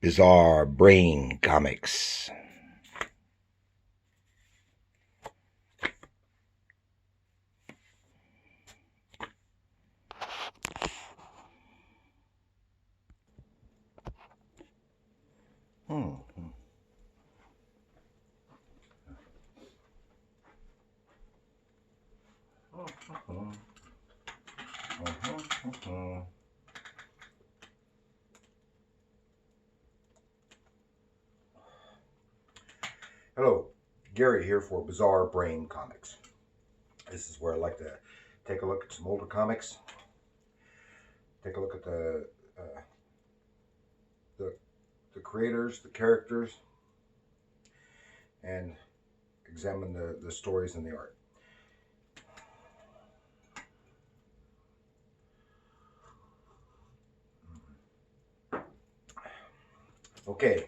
Bizarre Brain Comics. Hello, Gary here for Bizarre Brain Comics. This is where I like to take a look at some older comics, take a look at the creators, the characters, and examine the stories and the art. Okay.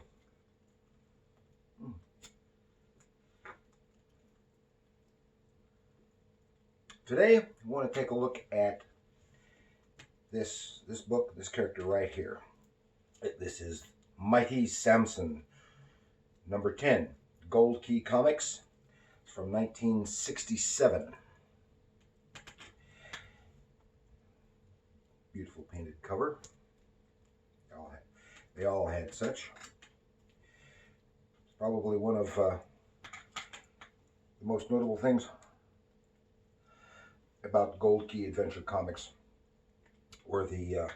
Today, I want to take a look at this book, this character right here. This is Mighty Samson, number 10, Gold Key Comics. It's from 1967. Beautiful painted cover. They all had such. It's probably one of the most notable things about Gold Key Adventure Comics were the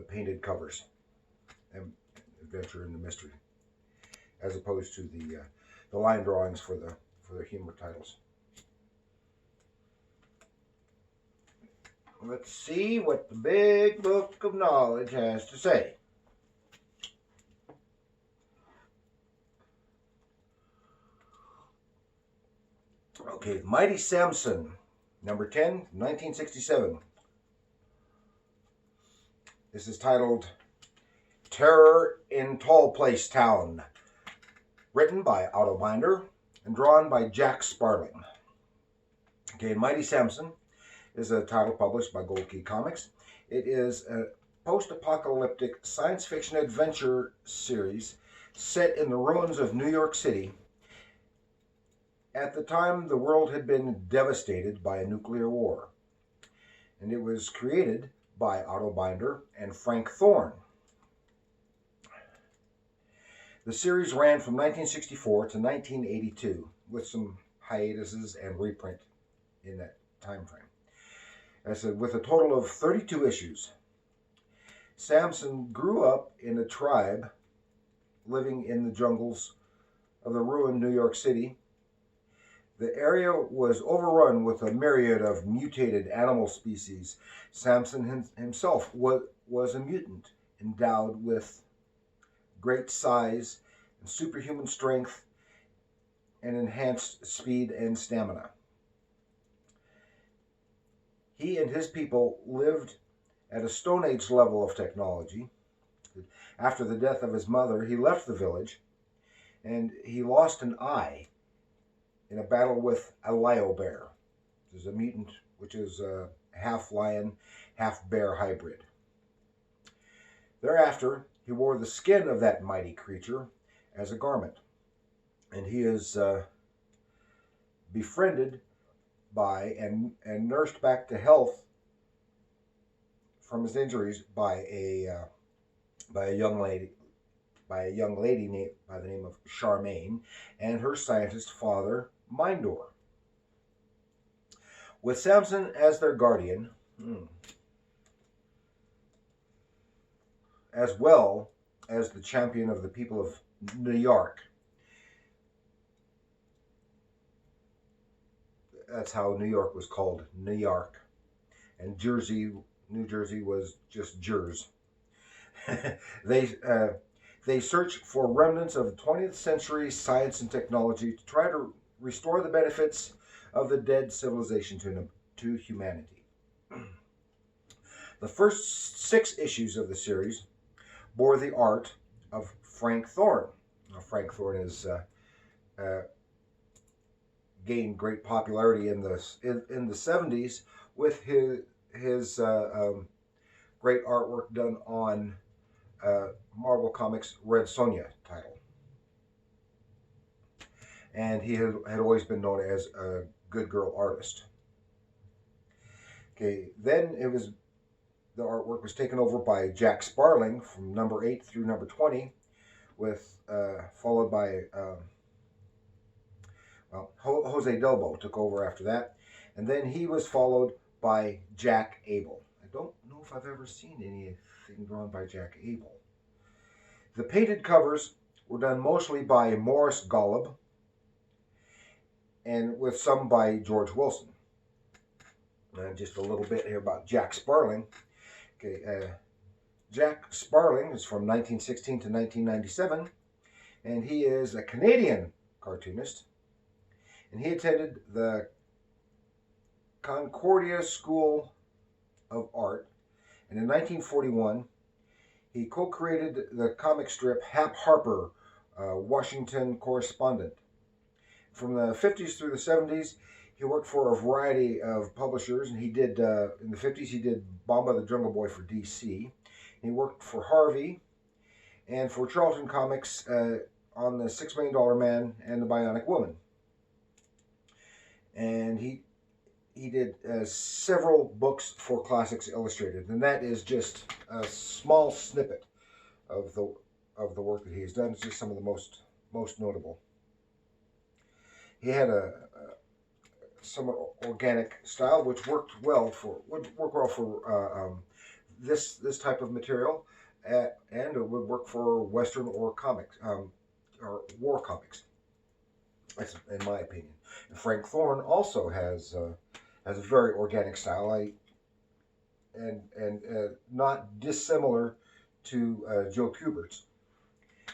painted covers and adventure and the mystery, as opposed to the line drawings for the humor titles. Let's see what the big book of knowledge has to say. Okay, Mighty Samson, number 10, 1967. This is titled Terror in Tall Place Town, written by Otto and drawn by Jack Sparling. Okay, Mighty Samson is a title published by Gold Key Comics. It is a post-apocalyptic science fiction adventure series set in the ruins of New York City. At the time, the world had been devastated by a nuclear war, and it was created by Otto and Frank Thorne. The series ran from 1964 to 1982, with some hiatuses and reprint in that time frame. As I said, with a total of 32 issues. Samson grew up in a tribe living in the jungles of the ruined New York City. The area was overrun with a myriad of mutated animal species. Samson himself was a mutant, endowed with great size and superhuman strength and enhanced speed and stamina. He and his people lived at a Stone Age level of technology. After the death of his mother, he left the village, and he lost an eye in a battle with a Lio bear. This is a mutant, which is a half lion, half bear hybrid. Thereafter, he wore the skin of that mighty creature as a garment, and he is befriended by and nursed back to health from his injuries by a young lady named by the name of Charmaine and her scientist father Mindor. With Samson as their guardian, as well as the champion of the people of New York. That's how New York was called, New York. And New Jersey was just Jers. They search for remnants of 20th century science and technology to try to restore the benefits of the dead civilization to humanity. The first 6 issues of the series bore the art of Frank Thorne. Now, Frank Thorne is gained great popularity in the 70s with his great artwork done on Marvel Comics Red Sonja title. And he had always been known as a good girl artist. Okay, then the artwork was taken over by Jack Sparling from number 8 through number 20, with followed by Jose Delbo took over after that, and then he was followed by Jack Abel. I don't know if I've ever seen anything drawn by Jack Abel. The painted covers were done mostly by Morris Golub, and with some by George Wilson. Just a little bit here about Jack Sparling. Okay, Jack Sparling is from 1916 to 1997, and he is a Canadian cartoonist. And he attended the Concordia School of Art. And in 1941, he co-created the comic strip Hap Harper, Washington correspondent. From the 50s through the 70s, he worked for a variety of publishers, and he did, in the 50s, he did Bomba the Jungle Boy for DC. He worked for Harvey and for Charlton Comics on the $6 Million Man and the Bionic Woman. And he did several books for Classics Illustrated, and that is just a small snippet of the work that he has done. It's just some of the most notable. He had a somewhat organic style, which would work well for this type of material, and it would work for Western or comics or war comics. That's in my opinion. And Frank Thorne also has a very organic style, and not dissimilar to Joe Kubert's,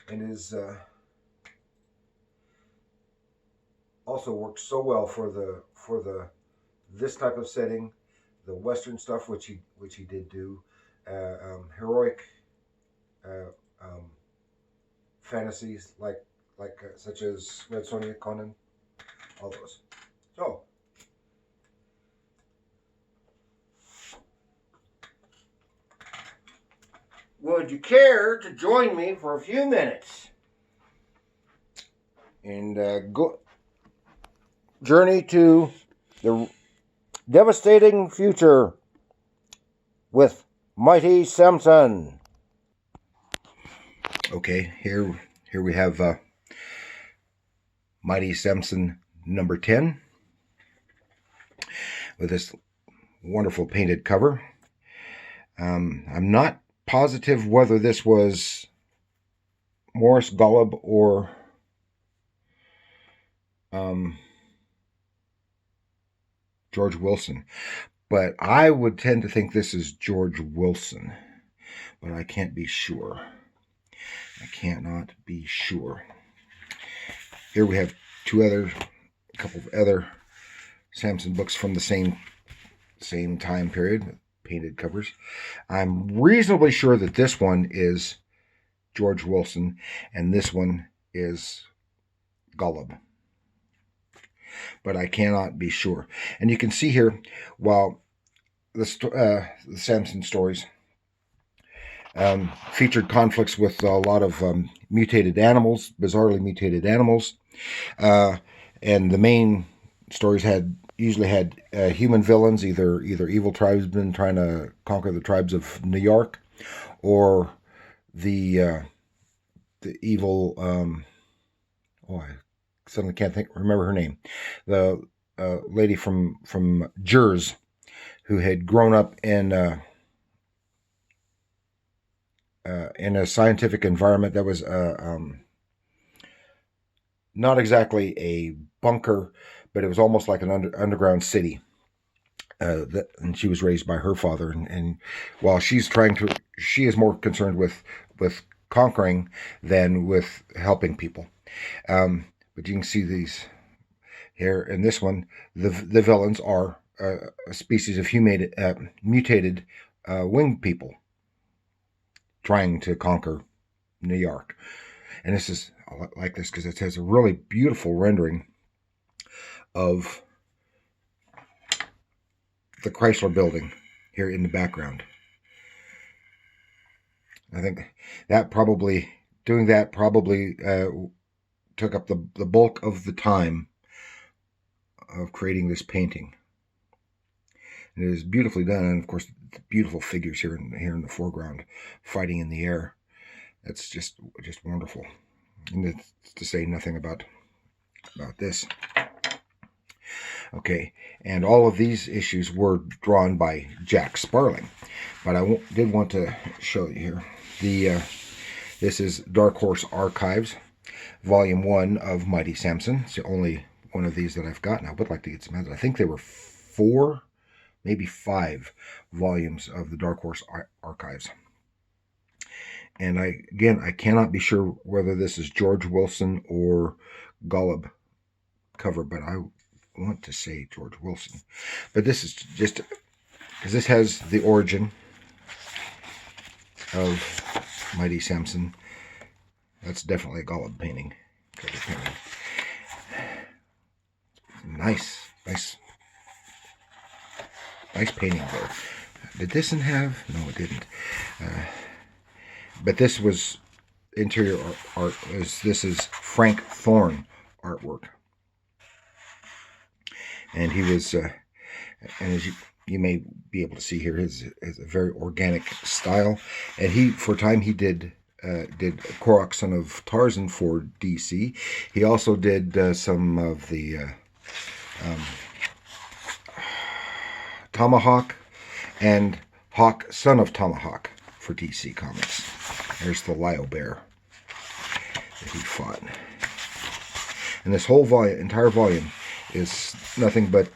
and is also worked so well for this type of setting, the Western stuff, which he did do, heroic fantasies like such as Red Sonja, Conan, all those. So, would you care to join me for a few minutes and go journey to the devastating future with Mighty Samson? Okay, here we have Mighty Samson number 10 with this wonderful painted cover. I'm not positive whether this was Morris Golub or George Wilson, but I would tend to think this is George Wilson, but I can't be sure. I cannot be sure. Here we have a couple of other Samson books from the same time period, painted covers. I'm reasonably sure that this one is George Wilson and this one is Golub, but I cannot be sure. And you can see here, while the Samson stories featured conflicts with a lot of mutated animals, bizarrely mutated animals, and the main stories usually had human villains, either evil tribesmen trying to conquer the tribes of New York, or the evil. I suddenly can't remember her name. The lady from Jers, who had grown up in a scientific environment that was not exactly a bunker, but it was almost like an underground city. And she was raised by her father, and while she is more concerned with conquering than with helping people. But you can see these here in this one. The villains are a species of mutated winged people trying to conquer New York. And this is, I like this because it has a really beautiful rendering of the Chrysler building here in the background. I think that probably, doing that probably took up the bulk of the time of creating this painting. It is beautifully done, and of course, beautiful figures here in the foreground, fighting in the air. That's just wonderful. And it's to say nothing about this. Okay, and all of these issues were drawn by Jack Sparling, but I did want to show you here. This is Dark Horse Archives, Volume 1 of Mighty Samson. It's the only one of these that I've got, and I would like to get some others. I think there were 4, maybe 5 volumes of the Dark Horse Archives. And I cannot be sure whether this is George Wilson or Golub cover, but I want to say George Wilson. But this is just because this has the origin of Mighty Samson. That's definitely a Golub painting. Nice painting there. Did this one have? No, it didn't. But this was interior art. This is Frank Thorne artwork, and he was, and as you may be able to see here, his a very organic style. And he, for a time, he did Korok, Son of Tarzan for DC. He also did some of the Tomahawk and Hawk, Son of Tomahawk for DC Comics. There's the Lio Bear that he fought. And this whole entire volume is nothing but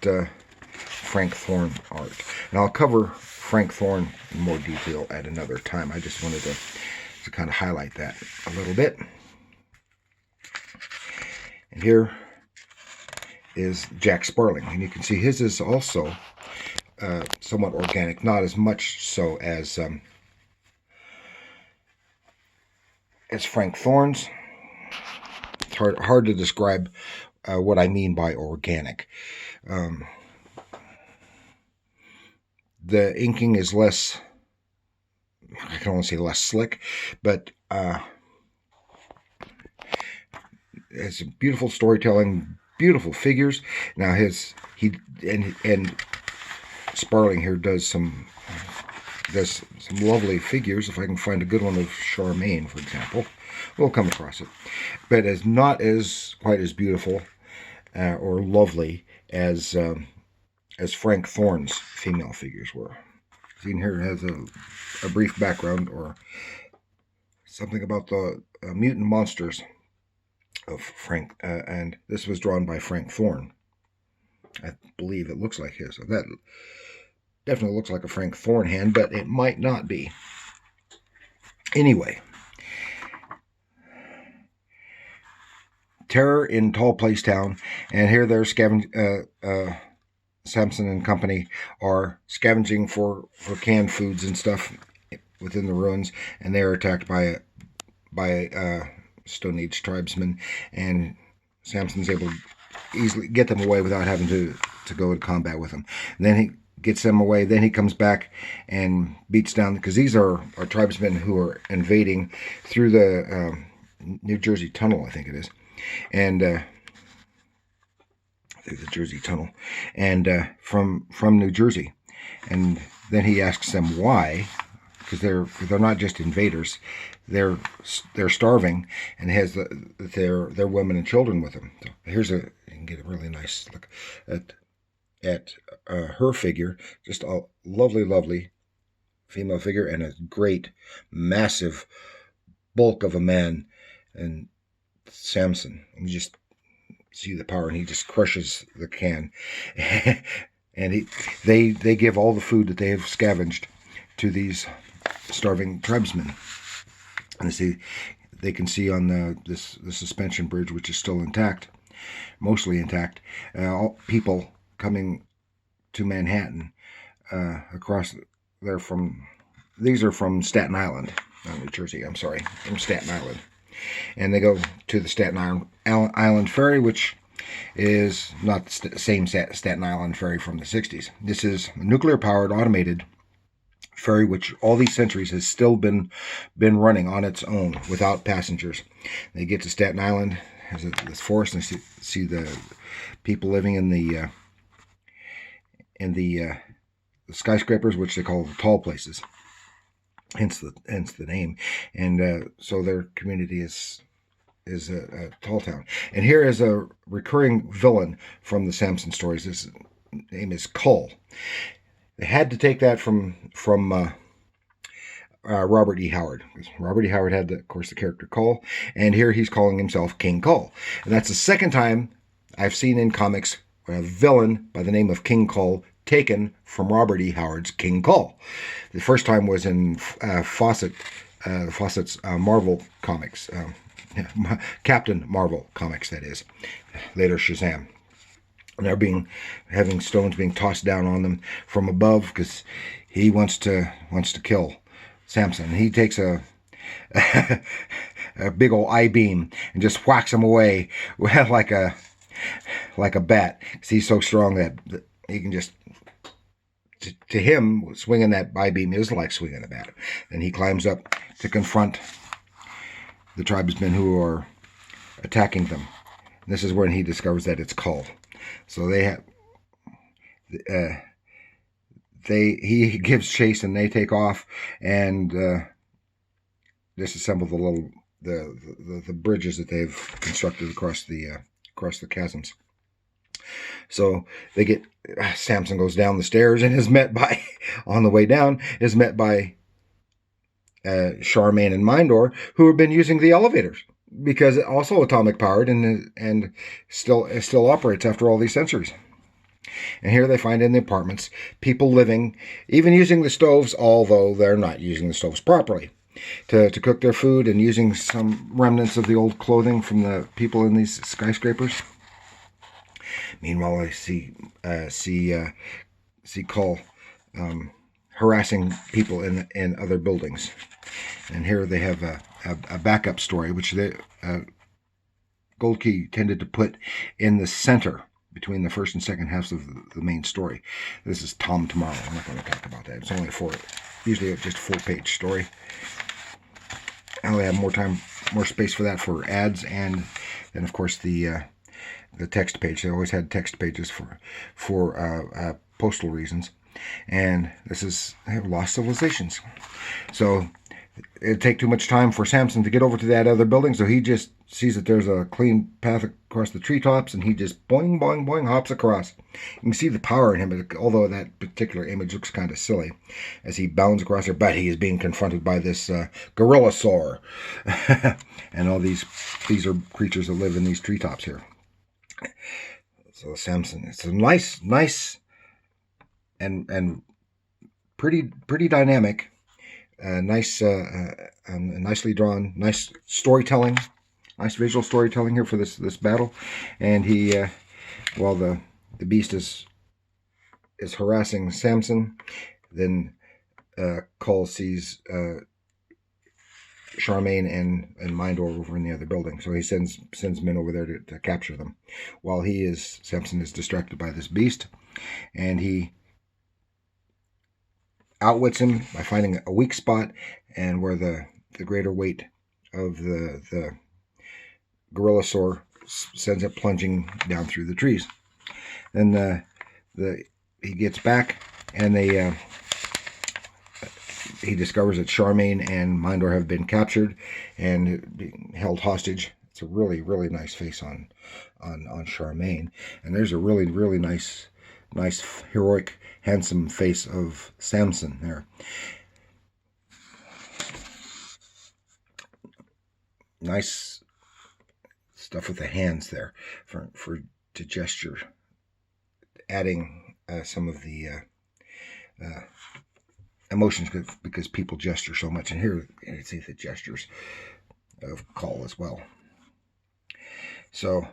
Frank Thorne art. And I'll cover Frank Thorne in more detail at another time. I just wanted to kind of highlight that a little bit. And here is Jack Sparling. And you can see his is also somewhat organic, not as much so as Frank Thorne's. It's hard to describe what I mean by organic. The inking is less, I can only say less slick, but it's beautiful storytelling, beautiful figures. Now and Sparling here does some lovely figures. If I can find a good one of Charmaine, for example, we'll come across it. But it's not quite as beautiful or lovely as Frank Thorne's female figures were. Seen here has a brief background or something about the mutant monsters of Frank, and this was drawn by Frank Thorne. I believe it looks like his. So that definitely looks like a Frank Thorne hand, but it might not be. Anyway, Terror in Tall Place Town, and here they're Samson and company are scavenging for canned foods and stuff within the ruins, and they are attacked by Stone Age tribesmen, and Samson's able to easily get them away without having to go in combat with them. And then he gets them away. Then he comes back and beats down, because these are tribesmen who are invading through the New Jersey Tunnel, I think it is, and through the Jersey Tunnel, and from New Jersey. And then he asks them why, because they're not just invaders. They're starving, and has their women and children with them. So you can get a really nice look at her figure. Just a lovely female figure, and a great massive bulk of a man, and Samson. And you just see the power, and he just crushes the can. And they give all the food that they have scavenged to these starving tribesmen. And they can see on the suspension bridge, which is still intact, mostly intact, all people coming to Manhattan across there these are from Staten Island, not New Jersey, I'm sorry, from Staten Island. And they go to the Staten Island Ferry, which is not the same Staten Island Ferry from the 60s. This is a nuclear-powered automated ferry, which all these centuries has still been running on its own without passengers. They get to Staten Island, there's this forest, and see the people living in the skyscrapers, which they call the tall places, hence the name. And so their community is a tall town. And here is a recurring villain from the Samson stories. His name is Cull. They had to take that from Robert E. Howard. Robert E. Howard had, of course, the character Cull, and here he's calling himself King Cull. And that's the second time I've seen in comics a villain by the name of King Cull taken from Robert E. Howard's King Cull. The first time was in Fawcett's Marvel comics, Captain Marvel comics, that is, later Shazam. And they're having stones being tossed down on them from above because he wants to kill Samson. He takes a big old I-beam and just whacks him away like a bat, because he's so strong that he can just, to him, swinging that I-beam is like swinging a bat. And he climbs up to confront the tribesmen who are attacking them. And this is when he discovers that it's Cull. So he gives chase and they take off and disassemble the bridges that they've constructed across the chasms. So Samson goes down the stairs and on the way down is met by Charmaine and Mindor, who have been using the elevators, because it also atomic powered and still operates after all these centuries. And here they find in the apartments people living, even using the stoves, although they're not using the stoves properly, to cook their food, and using some remnants of the old clothing from the people in these skyscrapers. Meanwhile, I see Cull harassing people in other buildings. And here they have a backup story, which Gold Key tended to put in the center between the first and second halves of the main story. This is Tom Tomorrow. I'm not going to talk about that. It's only usually just a 4-page story. I only have more space for that for ads, and then of course the text page. They always had text pages for postal reasons. And this is Lost Civilizations. So it'd take too much time for Samson to get over to that other building, so he just sees that there's a clean path across the treetops, and he just boing, boing, boing, hops across. You can see the power in him, although that particular image looks kind of silly. As he bounds across there, but he is being confronted by this gorillasaur. And all these are creatures that live in these treetops here. So Samson, it's a nice and pretty dynamic, nicely drawn, nice storytelling, nice visual storytelling here for this battle. And he, while the beast is harassing Samson, then Cull sees Charmaine and Mindor over in the other building, so he sends men over there to capture them, while Samson is distracted by this beast, and he outwits him by finding a weak spot, and where the greater weight of the gorillasaur sends it plunging down through the trees. Then he gets back, and he discovers that Charmaine and Mindor have been captured and being held hostage. It's a really, really nice face on Charmaine, and there's a really, really nice, heroic, handsome face of Samson there. Nice stuff with the hands there to gesture, adding some of the emotions, because people gesture so much, and here you see the gestures of Cull as well. So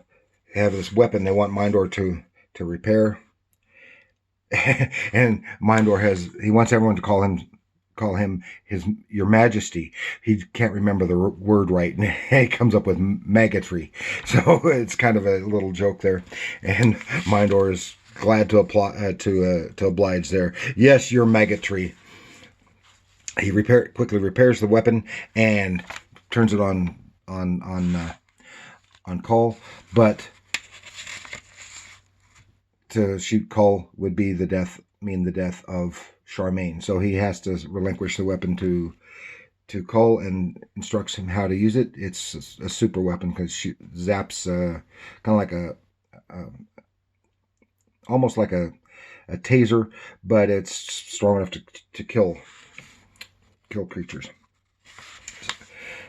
they have this weapon they want Mindor to repair, and Mindor wants everyone to call him Your Majesty. He can't remember the word right, and he comes up with maggotry. So it's kind of a little joke there, and Mindor is glad to oblige there. Yes, Your Maggotry. He quickly repairs the weapon and turns it on Cole, but to shoot Cole would be the death of Charmaine. So he has to relinquish the weapon to Cole and instructs him how to use it. It's a super weapon because she zaps kind of like a almost like a taser, but it's strong enough to kill creatures.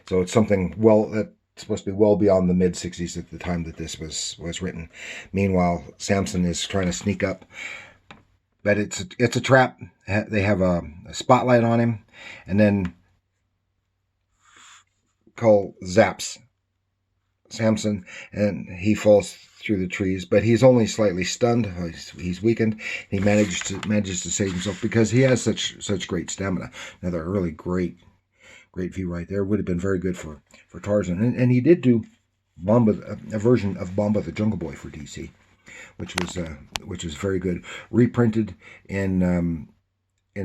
So it's something that's supposed to be well beyond the mid 60s at the time that this was written. Meanwhile, Samson is trying to sneak up, but it's a trap. They have a spotlight on him, and then Cole zaps Samson, and he falls through the trees, but he's only slightly stunned. He's weakened. He manages to save himself because he has such great stamina. Another really great view right there. Would have been very good for Tarzan, and he did do a version of Bomba the Jungle Boy for DC, which was very good, reprinted in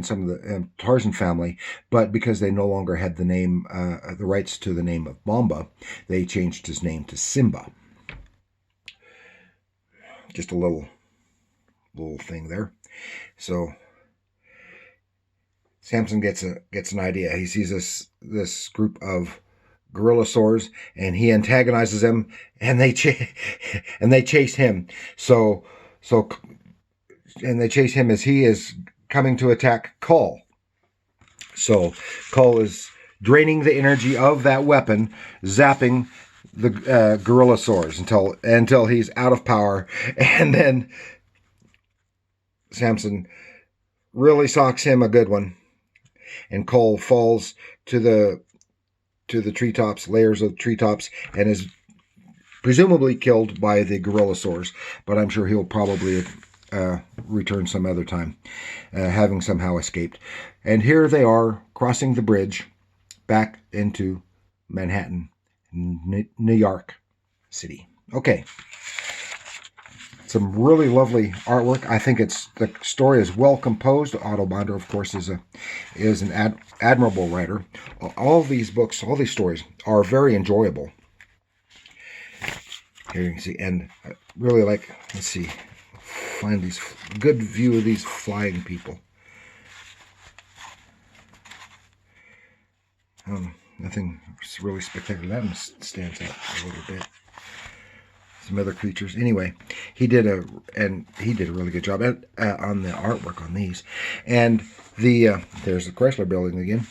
some of the Tarzan family, but because they no longer had the rights to the name of Bomba, they changed his name to Simba. Just a little thing there. So Samson gets an idea. He sees this group of gorillasaurs, and he antagonizes them, and they chase him. So and they chase him as he is coming to attack Cole. So Cole is draining the energy of that weapon, zapping the gorillasaurs until he's out of power, and then Samson really socks him a good one, and Cole falls to the treetops, layers of treetops, and is presumably killed by the gorillasaurs, but I'm sure he'll probably return some other time, having somehow escaped. And here they are crossing the bridge back into Manhattan, New York City. Okay. Some really lovely artwork. I think the story is well composed. Otto Binder, of course, is an admirable writer. All these books, all these stories are very enjoyable. Here you can see, and I really like. Let's see, find these good view of these flying people. Nothing really spectacular. That one stands out a little bit. Some other creatures. Anyway, he did a really good job on the artwork on these. And there's the Chrysler Building again.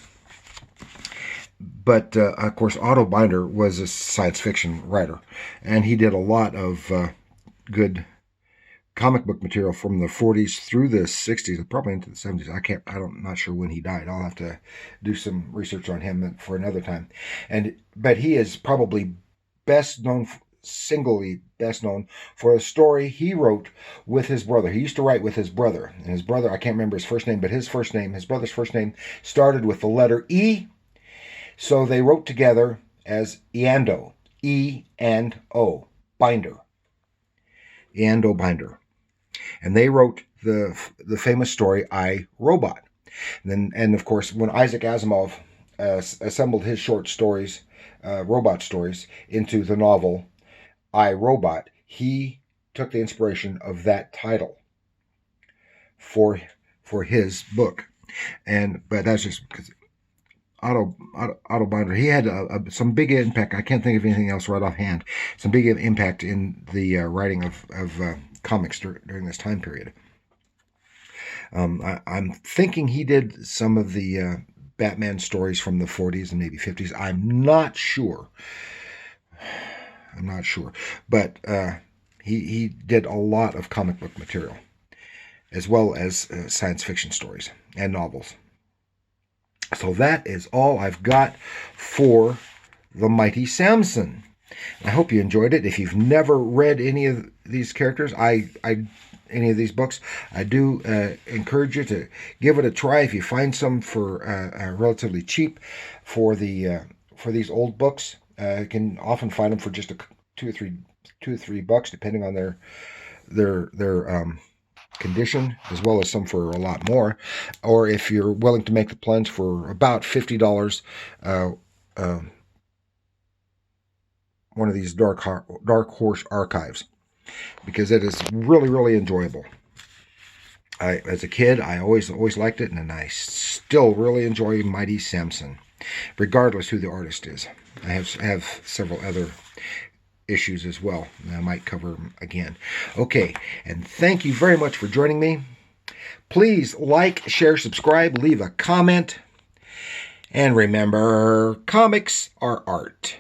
But of course, Otto Binder was a science fiction writer, and he did a lot of good comic book material from the 40s through the 60s, probably into the 70s. I'm not sure when he died. I'll have to do some research on him for another time. But he is probably singly best known for a story he wrote with his brother. He used to write with his brother, and his brother, I can't remember his first name, but his brother's first name started with the letter E, so they wrote together as Eando, E and O, Binder, Eando Binder, and they wrote the famous story I, Robot. And of course, when Isaac Asimov assembled his short stories, robot stories, into the novel I, Robot, he took the inspiration of that title for his book. But that's just because Otto Binder, he had some big impact. I can't think of anything else right offhand. Some big impact in the writing of comics during this time period. I'm thinking he did some of the Batman stories from the 40s and maybe 50s. I'm not sure. But he did a lot of comic book material, as well as science fiction stories and novels. So that is all I've got for The Mighty Samson. I hope you enjoyed it. If you've never read any of these characters, any of these books, I do encourage you to give it a try. If you find some for relatively cheap for these old books, you can often find them for just $2 or $3, depending on their condition, as well as some for a lot more. Or if you're willing to make the plunge for about $50, one of these Dark Horse archives, because it is really, really enjoyable. As a kid, I always liked it, and I still really enjoy Mighty Samson, regardless who the artist is. I have several other issues as well, and I might cover them again. Okay, and thank you very much for joining me. Please like, share, subscribe, leave a comment, and remember, comics are art.